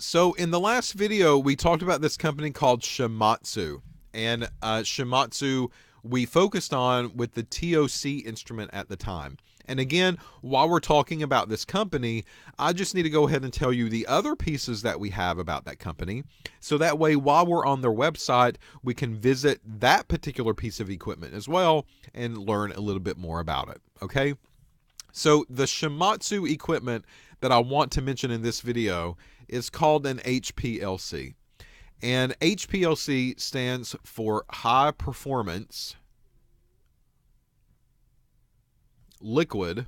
So in the last video, we talked about this company called Shimadzu. And Shimadzu, we focused on with the TOC instrument at the time. And again, while we're talking about this company, I just need to go ahead and tell you the other pieces that we have about that company. So that way, while we're on their website, we can visit that particular piece of equipment as well and learn a little bit more about it. Okay? So the Shimadzu equipment that I want to mention in this video is called an HPLC. And HPLC stands for High Performance Liquid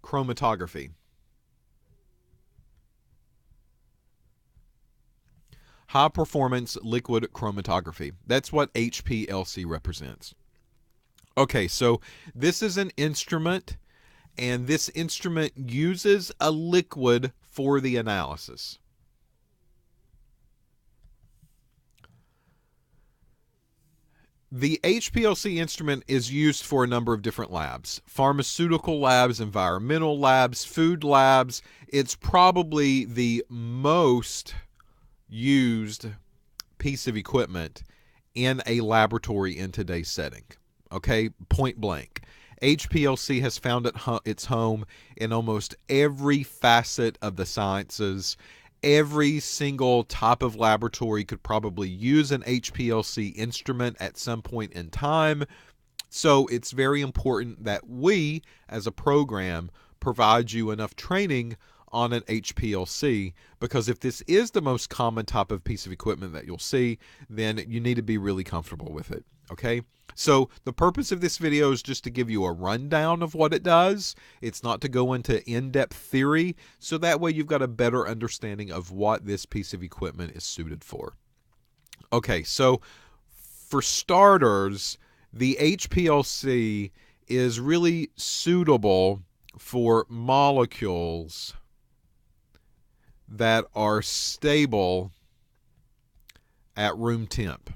Chromatography. High Performance Liquid Chromatography. That's what HPLC represents. Okay, so this is an instrument, and this instrument uses a liquid for the analysis. The HPLC instrument is used for a number of different labs: pharmaceutical labs, environmental labs, food labs. It's probably the most used piece of equipment in a laboratory in today's setting. Okay, point blank. HPLC has found its home in almost every facet of the sciences. Every single type of laboratory could probably use an HPLC instrument at some point in time. So it's very important that we, as a program, provide you enough training on an HPLC, because if this is the most common type of piece of equipment that you'll see, then you need to be really comfortable with it. Okay, so the purpose of this video is just to give you a rundown of what it does. It's not to go into in-depth theory, so that way you've got a better understanding of what this piece of equipment is suited for. Okay, so for starters, the HPLC is really suitable for molecules that are stable at room temp.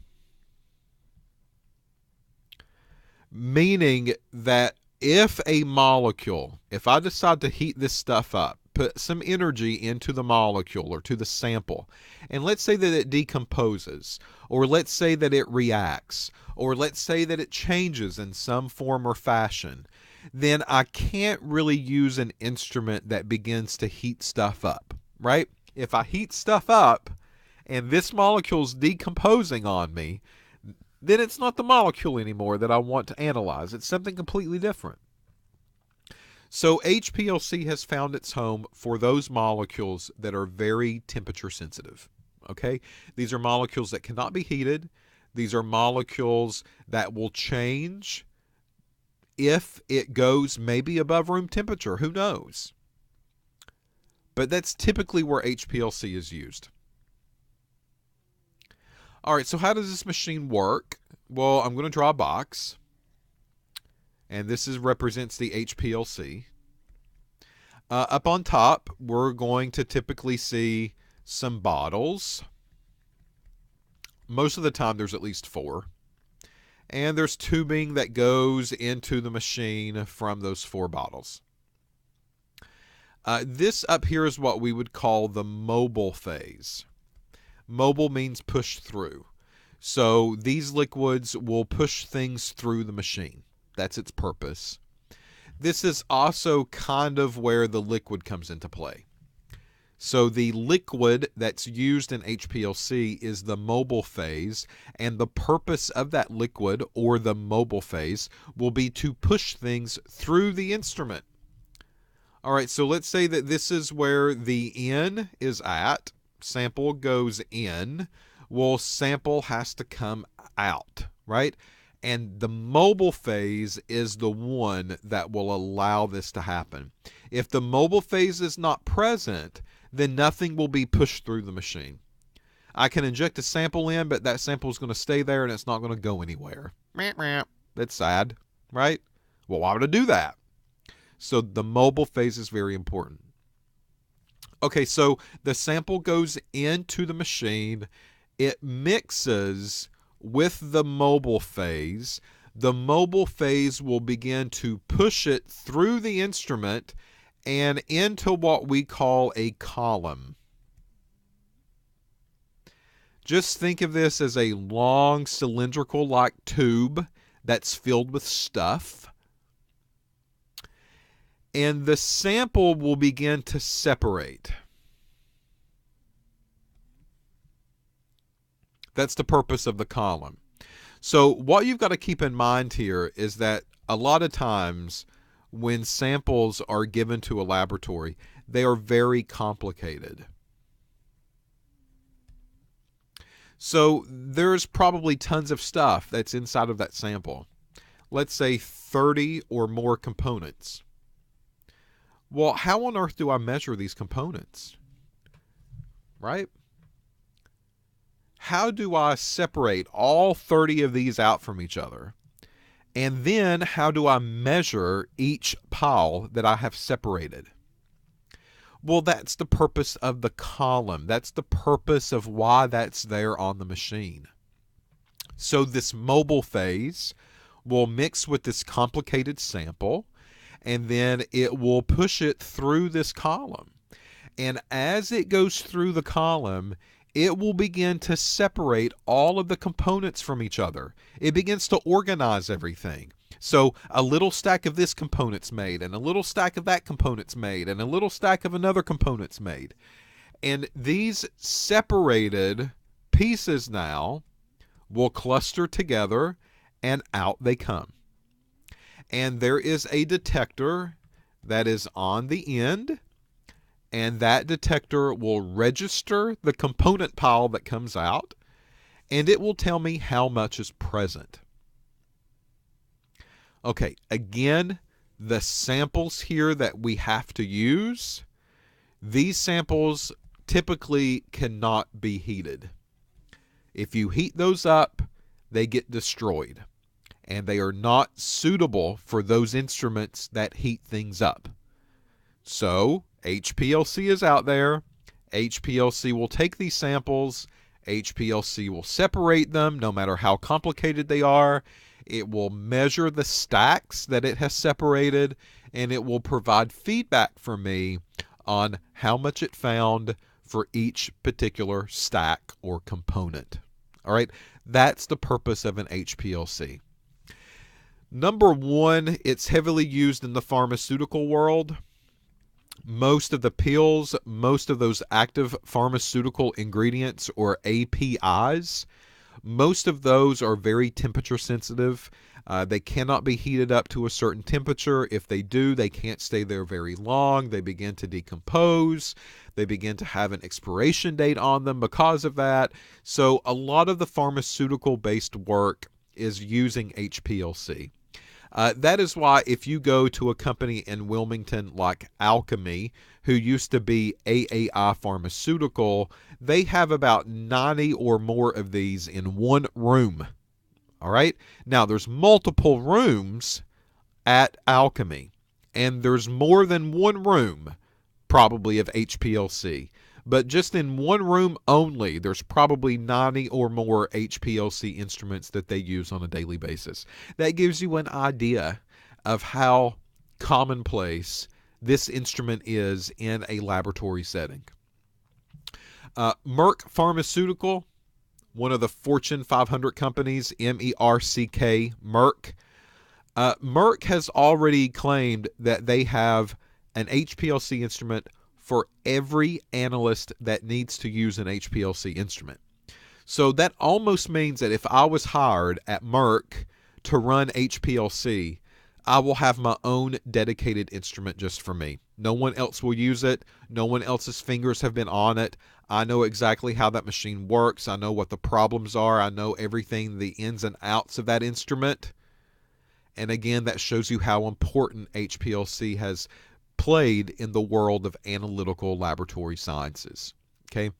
Meaning that if I decide to heat this stuff up, put some energy into the molecule or to the sample, and let's say that it decomposes, or let's say that it reacts, or let's say that it changes in some form or fashion, then I can't really use an instrument that begins to heat stuff up, right? If I heat stuff up and this molecule's decomposing on me, then it's not the molecule anymore that I want to analyze. It's something completely different. So HPLC has found its home for those molecules that are very temperature sensitive. Okay? These are molecules that cannot be heated. These are molecules that will change if it goes maybe above room temperature. Who knows? But that's typically where HPLC is used. All right, so how does this machine work? Well, I'm going to draw a box, and this represents the HPLC. Up on top, we're going to typically see some bottles. Most of the time, there's at least 4. And there's tubing that goes into the machine from those 4 bottles. This up here is what we would call the mobile phase. Mobile means push through. So these liquids will push things through the machine. That's its purpose. This is also kind of where the liquid comes into play. So the liquid that's used in HPLC is the mobile phase, and the purpose of that liquid, or the mobile phase, will be to push things through the instrument. All right, so let's say that this is where the N is at. Sample goes in. Well, sample has to come out, right? And the mobile phase is the one that will allow this to happen. If the mobile phase is not present, then nothing will be pushed through the machine. I can inject a sample in, but that sample is going to stay there and it's not going to go anywhere. That's sad, right? Well, why would I do that? So the mobile phase is very important. Okay, so the sample goes into the machine. It mixes with the mobile phase. The mobile phase will begin to push it through the instrument, and into what we call a column. Just think of this as a long cylindrical-like tube that's filled with stuff. And the sample will begin to separate. That's the purpose of the column. So what you've got to keep in mind here is that a lot of times when samples are given to a laboratory, they are very complicated. So there's probably tons of stuff that's inside of that sample. Let's say 30 or more components. Well, how on earth do I measure these components? Right? How do I separate all 30 of these out from each other? And then how do I measure each pile that I have separated? Well, that's the purpose of the column. That's the purpose of why that's there on the machine. So this mobile phase will mix with this complicated sample, and then it will push it through this column. And as it goes through the column, it will begin to separate all of the components from each other. It begins to organize everything. So a little stack of this component's made, and a little stack of that component's made, and a little stack of another component's made. And these separated pieces now will cluster together, and out they come. And there is a detector that is on the end, and that detector will register the component pile that comes out, and it will tell me how much is present. Okay, again, the samples here that we have to use, these samples typically cannot be heated. If you heat those up, they get destroyed, and they are not suitable for those instruments that heat things up. So HPLC is out there. HPLC will take these samples. HPLC will separate them no matter how complicated they are. It will measure the stacks that it has separated, and it will provide feedback for me on how much it found for each particular stack or component. All right, that's the purpose of an HPLC. Number one, it's heavily used in the pharmaceutical world. Most of the pills, most of those active pharmaceutical ingredients or APIs, most of those are very temperature sensitive. They cannot be heated up to a certain temperature. If they do, they can't stay there very long. They begin to decompose. They begin to have an expiration date on them because of that. So a lot of the pharmaceutical-based work is using HPLC. That is why if you go to a company in Wilmington like Alchemy, who used to be AAI Pharmaceutical, they have about 90 or more of these in one room. All right? Now, there's multiple rooms at Alchemy, and there's more than one room probably of HPLC. But just in one room only, there's probably 90 or more HPLC instruments that they use on a daily basis. That gives you an idea of how commonplace this instrument is in a laboratory setting. Merck Pharmaceutical, one of the Fortune 500 companies, M-E-R-C-K, Merck. Merck has already claimed that they have an HPLC instrument for every analyst that needs to use an HPLC instrument. So that almost means that if I was hired at Merck to run HPLC, I will have my own dedicated instrument just for me. No one else will use it. No one else's fingers have been on it. I know exactly how that machine works. I know what the problems are. I know everything, the ins and outs of that instrument. And again, that shows you how important HPLC has played in the world of analytical laboratory sciences. Okay,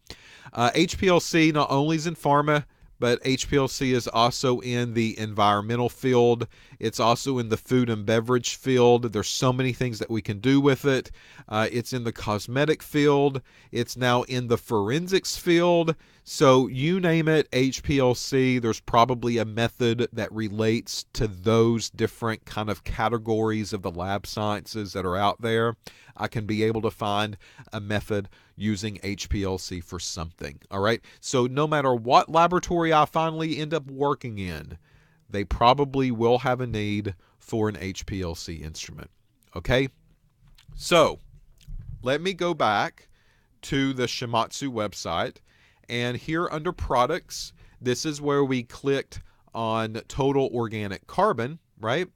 HPLC not only is in pharma, but HPLC is also in the environmental field. It's also in the food and beverage field. There's so many things that we can do with it. It's in the cosmetic field. It's now in the forensics field. So you name it, HPLC, there's probably a method that relates to those different kind of categories of the lab sciences that are out there. I can be able to find a method using HPLC for something. All right. So no matter what laboratory I finally end up working in, they probably will have a need for an HPLC instrument. Okay. So let me go back to the Shimadzu website. And here under products, this is where we clicked on total organic carbon, right?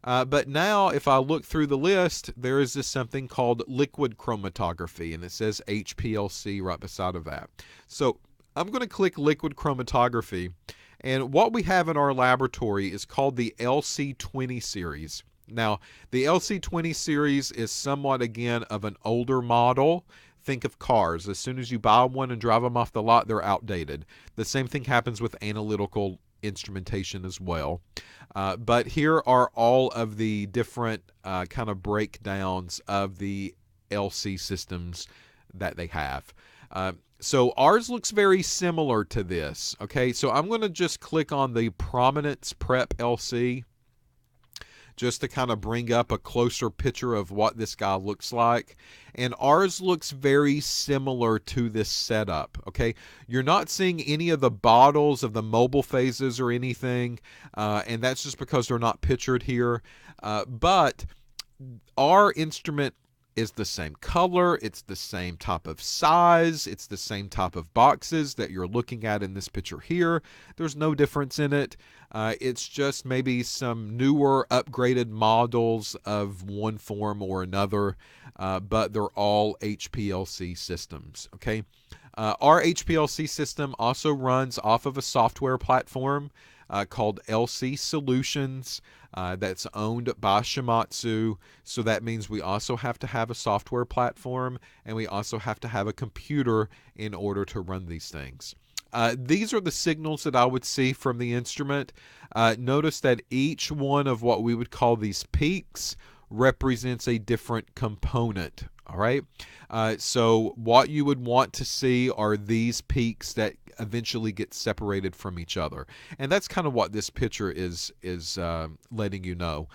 But now if I look through the list, there is this something called liquid chromatography, and it says HPLC right beside of that. So I'm going to click liquid chromatography, and what we have in our laboratory is called the LC20 series. Now, the LC20 series is somewhat, again, of an older model. Think of cars. As soon as you buy one and drive them off the lot, they're outdated. The same thing happens with analytical instrumentation as well. But here are all of the different kind of breakdowns of the LC systems that they have. So ours looks very similar to this. Okay, so I'm going to just click on the Prominence Prep LC just to kind of bring up a closer picture of what this guy looks like. And ours looks very similar to this setup, okay? You're not seeing any of the bottles of the mobile phases or anything, and that's just because they're not pictured here. But our instrument is the same color, it's the same type of size, it's the same type of boxes that you're looking at in this picture here. There's no difference in it. It's just maybe some newer upgraded models of one form or another, but they're all HPLC systems, okay? Our HPLC system also runs off of a software platform called LC Solutions that's owned by Shimadzu. So that means we also have to have a software platform, and we also have to have a computer in order to run these things. These are the signals that I would see from the instrument. Notice that each one of what we would call these peaks represents a different component. All right. So what you would want to see are these peaks that eventually get separated from each other. And that's kind of what this picture is letting you know.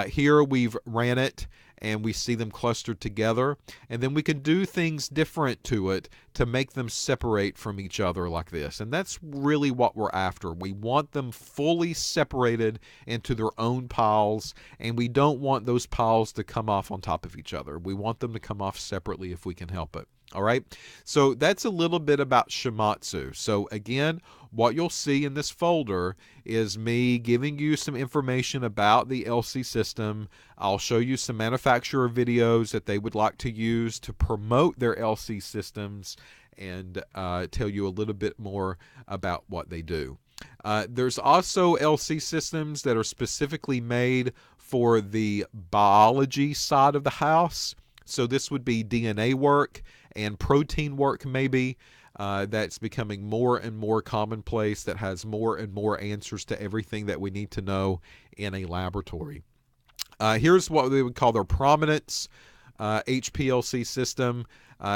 Here we've ran it and we see them clustered together, and then we can do things different to it to make them separate from each other like this. And that's really what we're after. We want them fully separated into their own piles, and we don't want those piles to come off on top of each other. We want them to come off separately if we can help it. All right, so that's a little bit about Shimadzu. So again, what you'll see in this folder is me giving you some information about the LC system. I'll show you some manufacturer videos that they would like to use to promote their LC systems, and tell you a little bit more about what they do. There's also LC systems that are specifically made for the biology side of the house. So this would be DNA work and protein work maybe. That's becoming more and more commonplace, that has more and more answers to everything that we need to know in a laboratory. Here's what they would call their Prominence HPLC system.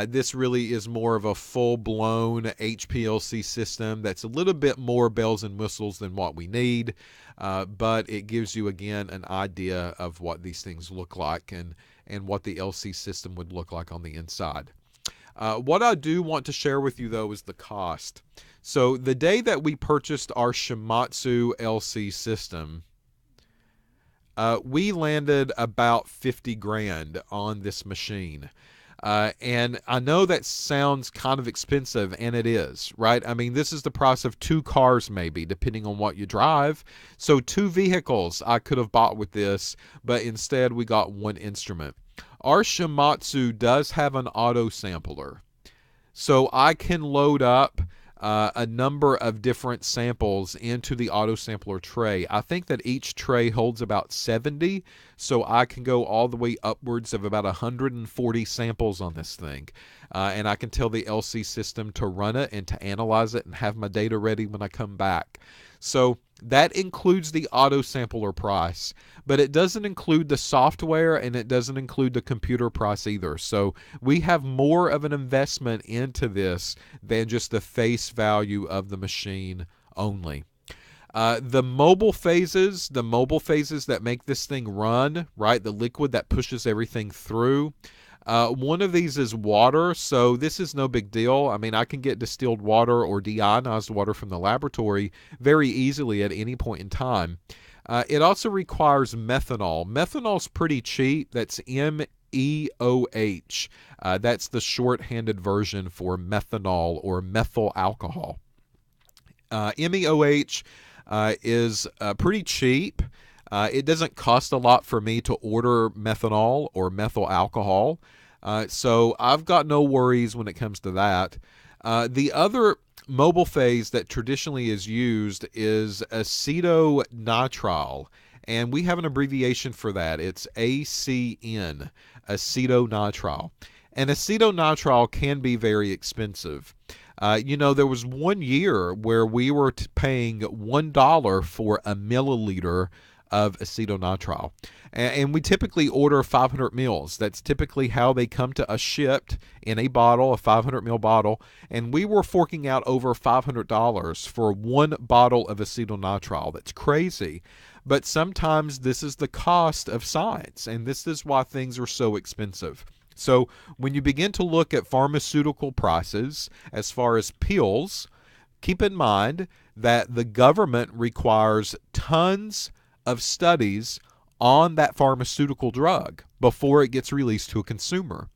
This really is more of a full-blown HPLC system that's a little bit more bells and whistles than what we need, but it gives you, again, an idea of what these things look like and what the LC system would look like on the inside. What I do want to share with you, though, is the cost. So the day that we purchased our Shimadzu LC system, we landed about 50 grand on this machine. And I know that sounds kind of expensive, and it is, right? I mean, this is the price of 2 cars maybe, depending on what you drive. So 2 vehicles I could have bought with this, but instead we got 1 instrument. Our Shimadzu does have an auto sampler, so I can load up a number of different samples into the auto sampler tray. I think that each tray holds about 70, so I can go all the way upwards of about 140 samples on this thing. And I can tell the LC system to run it and to analyze it and have my data ready when I come back. So That includes the auto sampler price, but it doesn't include the software and it doesn't include the computer price either. So we have more of an investment into this than just the face value of the machine only. The mobile phases that make this thing run, right? The liquid that pushes everything through. One of these is water, so this is no big deal. I mean, I can get distilled water or deionized water from the laboratory very easily at any point in time. It also requires methanol. Methanol's pretty cheap. That's MEOH. That's the shorthanded version for methanol or methyl alcohol. MEOH is pretty cheap. It doesn't cost a lot for me to order methanol or methyl alcohol, so I've got no worries when it comes to that. The other mobile phase that traditionally is used is acetonitrile, and we have an abbreviation for that. It's ACN, acetonitrile. And acetonitrile can be very expensive. There was 1 year where we were paying $1 for a milliliter of acetonitrile. And we typically order 500 mils. That's typically how they come to us shipped in a bottle, a 500 ml bottle. And we were forking out over $500 for one bottle of acetonitrile. That's crazy. But sometimes this is the cost of science, and this is why things are so expensive. So when you begin to look at pharmaceutical prices as far as pills, keep in mind that the government requires tons of studies on that pharmaceutical drug before it gets released to a consumer.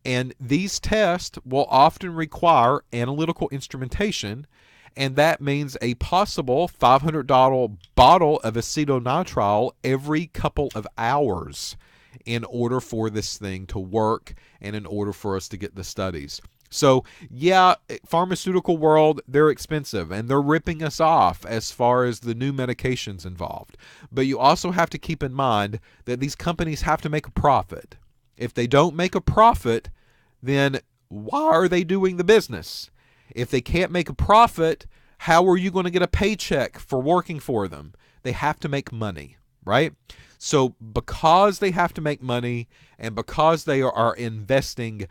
And these tests will often require analytical instrumentation, and that means a possible $500 bottle of acetonitrile every couple of hours in order for this thing to work and in order for us to get the studies. So, yeah, pharmaceutical world, they're expensive and they're ripping us off as far as the new medications involved. But you also have to keep in mind that these companies have to make a profit. If they don't make a profit, then why are they doing the business? If they can't make a profit, how are you going to get a paycheck for working for them? They have to make money, right? So because they have to make money and because they are investing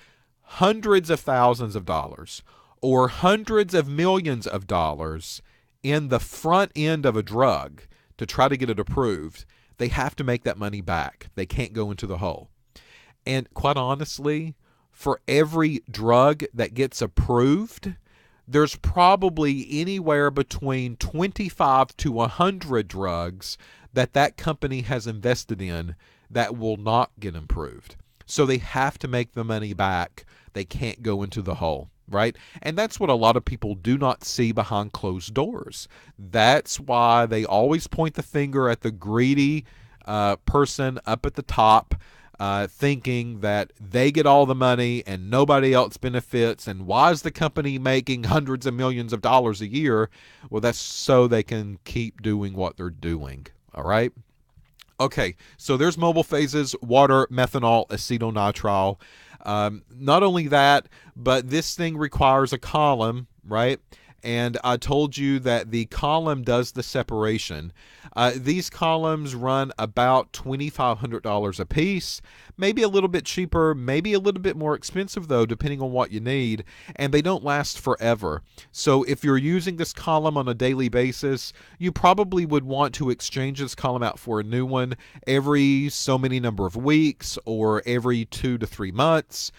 hundreds of thousands of dollars or hundreds of millions of dollars in the front end of a drug to try to get it approved, they have to make that money back. They can't go into the hole. And quite honestly, for every drug that gets approved, there's probably anywhere between 25 to 100 drugs that company has invested in that will not get approved. So they have to make the money back. They can't go into the hole, right? And that's what a lot of people do not see behind closed doors. That's why they always point the finger at the greedy person up at the top, thinking that they get all the money and nobody else benefits. And why is the company making hundreds of millions of dollars a year? Well, that's so they can keep doing what they're doing. All right. Okay, so there's mobile phases, water, methanol, acetonitrile. Not only that, but this thing requires a column, right? And I told you that the column does the separation. These columns run about $2,500 a piece, maybe a little bit cheaper, maybe a little bit more expensive though, depending on what you need, and they don't last forever. So if you're using this column on a daily basis, you probably would want to exchange this column out for a new one every so many number of weeks or every 2 to 3 months.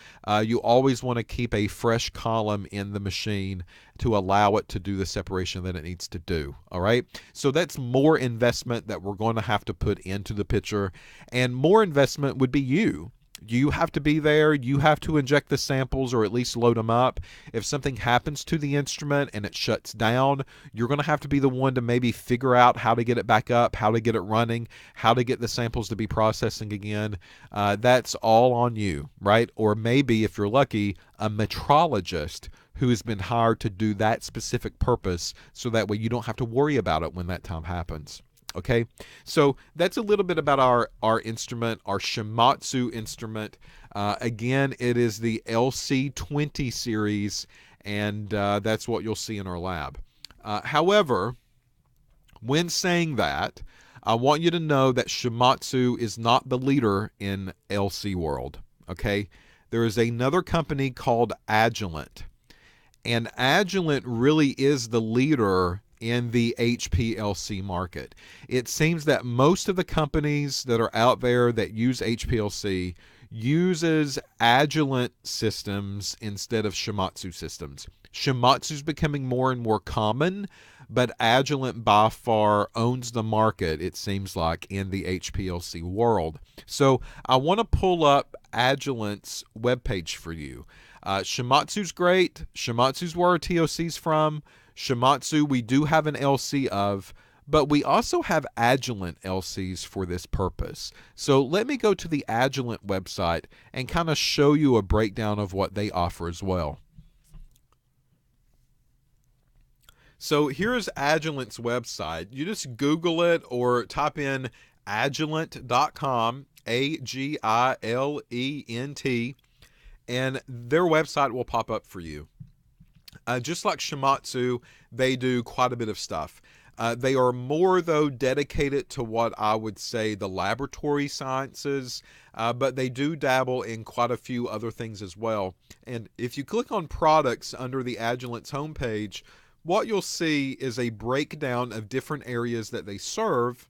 You always want to keep a fresh column in the machine to allow it to do the separation that it needs to do. All right. So that's more investment that we're going to have to put into the picture, and more investment would be you. You have to be there. You have to inject the samples or at least load them up. If something happens to the instrument and it shuts down, you're going to have to be the one to maybe figure out how to get it back up, how to get it running, how to get the samples to be processing again. That's all on you, right? Or maybe, if you're lucky, a metrologist who has been hired to do that specific purpose, so that way you don't have to worry about it when that time happens. Okay, so that's a little bit about our instrument, our Shimadzu instrument. Again, it is the LC20 series, and that's what you'll see in our lab. However, When saying that, I want you to know that Shimadzu is not the leader in LC world, okay? There is another company called Agilent, and Agilent really is the leader in the HPLC market. It seems that most of the companies that are out there that use HPLC uses Agilent systems instead of Shimadzu systems. Shimadzu's becoming more and more common, but Agilent by far owns the market, it seems like, in the HPLC world. So I want to pull up Agilent's webpage for you. Shimadzu's great. Shimadzu's where our TOC's from. Shimadzu we do have an LC of, but we also have Agilent LCs for this purpose. So let me go to the Agilent website and kind of show you a breakdown of what they offer as well. So here's Agilent's website. You just Google it or type in agilent.com, Agilent, and their website will pop up for you. Just like Shimadzu, they do quite a bit of stuff. They are more, though, dedicated to what I would say the laboratory sciences, but they do dabble in quite a few other things as well. And if you click on products under the Agilent's homepage, what you'll see is a breakdown of different areas that they serve.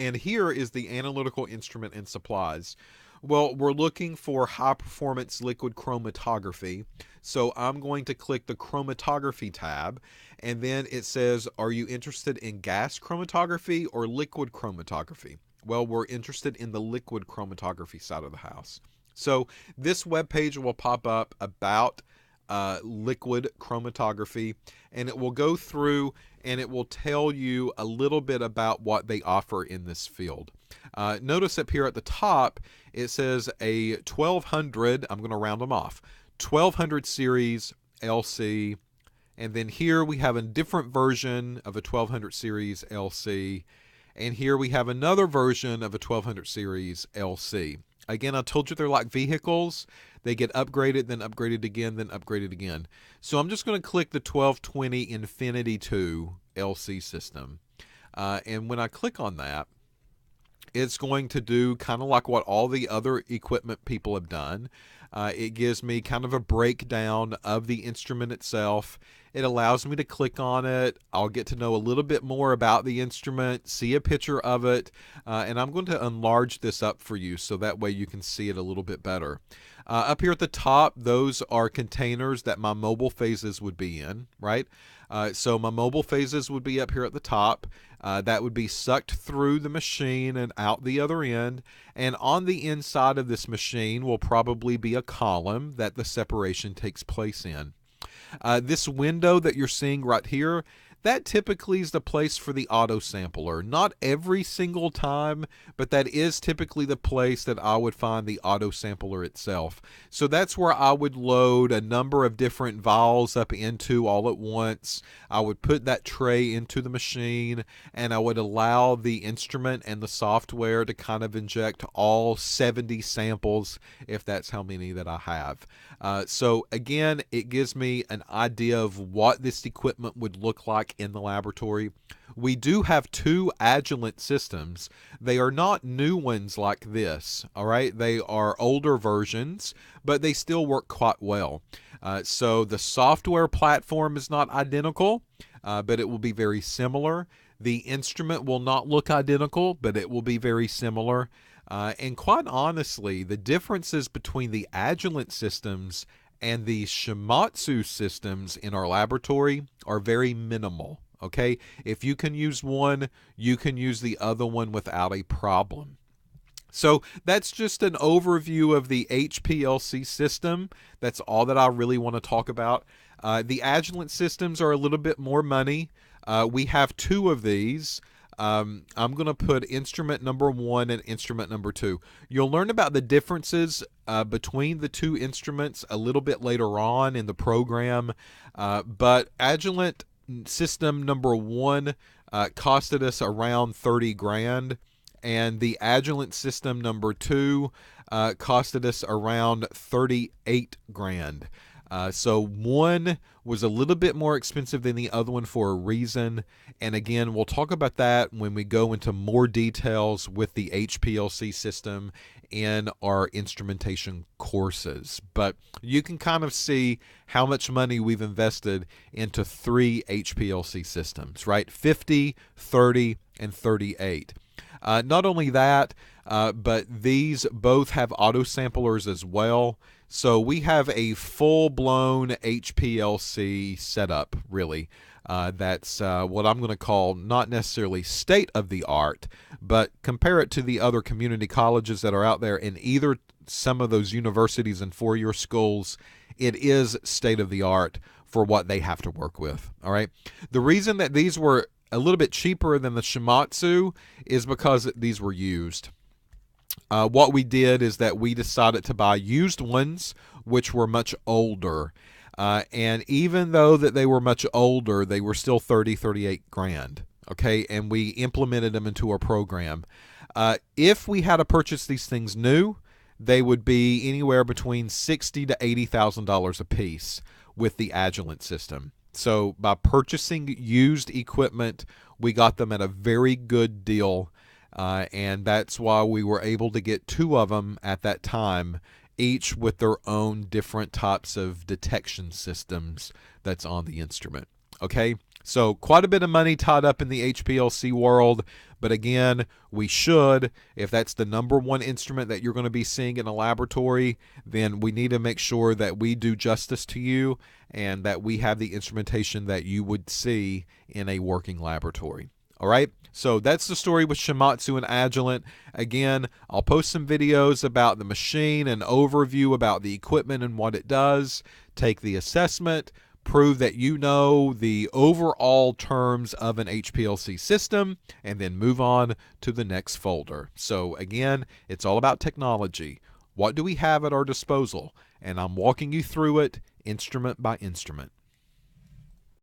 And here is the analytical instrument and supplies. Well, we're looking for high performance liquid chromatography. So I'm going to click the chromatography tab, and then it says, are you interested in gas chromatography or liquid chromatography? Well, we're interested in the liquid chromatography side of the house. So this web page will pop up about liquid chromatography, and it will go through and it will tell you a little bit about what they offer in this field. Notice up here at the top it says a 1200, I'm going to round them off, 1200 series LC, and then here we have a different version of a 1200 series LC, and here we have another version of a 1200 series LC. Again, I told you they're like vehicles. They get upgraded, then upgraded again, then upgraded again. So I'm just going to click the 1220 Infinity 2 LC system. And when I click on that, it's going to do kind of like what all the other equipment people have done. It gives me kind of a breakdown of the instrument itself. It allows me to click on it. I'll get to know a little bit more about the instrument, see a picture of it, and I'm going to enlarge this up for you so that way you can see it a little bit better. Up here at the top, those are containers that my mobile phases would be in, right? So my mobile phases would be up here at the top. That would be sucked through the machine and out the other end. And on the inside of this machine will probably be a column that the separation takes place in. This window that you're seeing right here, that typically is the place for the auto sampler. Not every single time, but that is typically the place that I would find the auto sampler itself. So that's where I would load a number of different vials up into all at once. I would put that tray into the machine, and I would allow the instrument and the software to kind of inject all 70 samples, if that's how many that I have. So again, it gives me an idea of what this equipment would look like in the laboratory. We do have two Agilent systems. They are not new ones like this, all right? They are older versions, but they still work quite well. So the software platform is not identical, but it will be very similar. The instrument will not look identical, but it will be very similar. And quite honestly, the differences between the Agilent systems and the Shimadzu systems in our laboratory are very minimal, okay? If you can use one, you can use the other one without a problem. So that's just an overview of the HPLC system. That's all that I really want to talk about. The Agilent systems are a little bit more money. We have two of these. I'm going to put instrument number 1 and instrument number 2. You'll learn about the differences between the two instruments a little bit later on in the program, but Agilent system number 1 costed us around 30 grand, and the Agilent system number 2 costed us around 38 grand. So one was a little bit more expensive than the other one for a reason. And again, we'll talk about that when we go into more details with the HPLC system in our instrumentation courses. But you can kind of see how much money we've invested into 3 HPLC systems, right? 50, 30, and 38. Not only that, but these both have auto samplers as well. So we have a full-blown HPLC setup, really. That's what I'm going to call not necessarily state-of-the-art, but compare it to the other community colleges that are out there in either some of those universities and four-year schools. It is state-of-the-art for what they have to work with, all right? The reason that these were a little bit cheaper than the Shimadzu is because these were used. What we did is that we decided to buy used ones, which were much older. And even though that they were much older, they were still 38 grand. Okay, and we implemented them into our program. If we had to purchase these things new, they would be anywhere between $60,000 to $80,000 a piece with the Agilent system. So by purchasing used equipment, we got them at a very good deal. And that's why we were able to get 2 of them at that time, each with their own different types of detection systems that's on the instrument. Okay, so quite a bit of money tied up in the HPLC world, but again, we should, if that's the #1 instrument that you're going to be seeing in a laboratory, then we need to make sure that we do justice to you and that we have the instrumentation that you would see in a working laboratory. All right, so that's the story with Shimadzu and Agilent. Again, I'll post some videos about the machine and overview about the equipment and what it does. Take the assessment, prove that you know the overall terms of an HPLC system, and then move on to the next folder. So again, it's all about technology. What do we have at our disposal? And I'm walking you through it instrument by instrument.